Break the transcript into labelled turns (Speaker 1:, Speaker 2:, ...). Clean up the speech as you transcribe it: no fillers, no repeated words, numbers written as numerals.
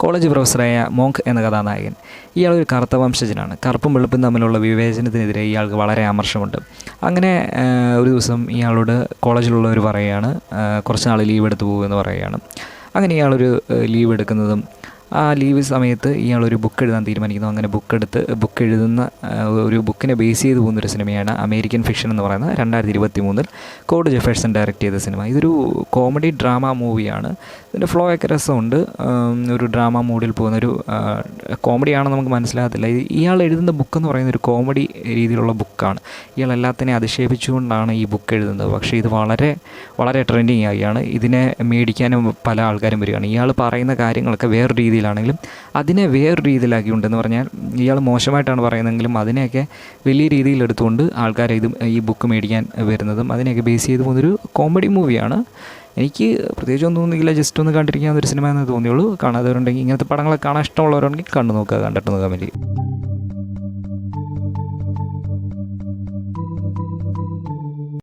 Speaker 1: College പ്രൊഫസറായ monk എന്ന കഥാനായകൻ. ഇയാളൊരു കറുത്ത വംശജനാണ്. കറുപ്പും വെളുപ്പും തമ്മിലുള്ള വിവേചനത്തിനെതിരെ ഇയാൾക്ക് വളരെ ആമർശമുണ്ട്. അങ്ങനെ ഒരു ദിവസം ഇയാളോട് കോളേജിലുള്ളവർ പറയുകയാണ്, കുറച്ച് നാൾ ലീവ് എടുത്ത് പോകുമെന്ന് പറയുകയാണ്. അങ്ങനെ ഇയാളൊരു ലീവ് എടുക്കുന്നതും ആ ലീവ് സമയത്ത് ഇയാളൊരു ബുക്ക് എഴുതാൻ തീരുമാനിക്കുന്നു. അങ്ങനെ ബുക്ക് എഴുതുന്ന ഒരു ബുക്കിനെ ബേസ് ചെയ്ത് പോകുന്നൊരു സിനിമയാണ് അമേരിക്കൻ ഫിക്ഷൻ എന്ന് പറയുന്ന 2023 കോഡ് ജെഫേഴ്സൺ ഡയറക്റ്റ് ചെയ്ത സിനിമ. ഇതൊരു കോമഡി ഡ്രാമ മൂവിയാണ്. ഇതിൻ്റെ ഫ്ലോ ഒക്കെ രസമുണ്ട്. ഒരു ഡ്രാമ മൂഡിൽ പോകുന്നൊരു കോമഡിയാണെന്ന് നമുക്ക് മനസ്സിലാകത്തില്ല. ഇയാൾ എഴുതുന്ന ബുക്കെന്ന് പറയുന്ന ഒരു കോമഡി രീതിയിലുള്ള ബുക്കാണ്. ഇയാൾ എല്ലാത്തിനെയും അധിക്ഷേപിച്ചുകൊണ്ടാണ് ഈ ബുക്ക് എഴുതുന്നത്. പക്ഷേ ഇത് വളരെ വളരെ ട്രെൻഡിങ് ആവുകയാണ്. ഇതിനെ മേടിക്കാനും പല ആൾക്കാരും വരികയാണ്. ഇയാൾ പറയുന്ന കാര്യങ്ങളൊക്കെ വേറെ രീതിയിലാണെങ്കിലും അതിനെ വേറൊരു രീതിയിലാക്കിയിട്ടുണ്ടെന്ന് പറഞ്ഞാൽ ഇയാൾ മോശമായിട്ടാണ് പറയുന്നതെങ്കിലും അതിനെയൊക്കെ വലിയ രീതിയിൽ എടുത്തുകൊണ്ട് ആൾക്കാരെ ഈ ബുക്ക് മേടിക്കാൻ വരുന്നതും അതിനെയൊക്കെ ബേസ് ചെയ്ത് പോകുന്നൊരു കോമഡി മൂവിയാണ്. എനിക്ക് പ്രത്യേകിച്ച് ഒന്നും തോന്നുന്നില്ല, ജസ്റ്റ് ഒന്ന് കണ്ടിരിക്കാവുന്നൊരു സിനിമ എന്ന് തോന്നിയുള്ളൂ. കാണാത്തവരുണ്ടെങ്കിൽ, ഇങ്ങനത്തെ പടങ്ങളൊക്കെ കാണാൻ ഇഷ്ടമുള്ളവരുണ്ടെങ്കിൽ കണ്ടു നോക്കുക, കണ്ടിട്ട് നോക്കാൻ വേണ്ടി.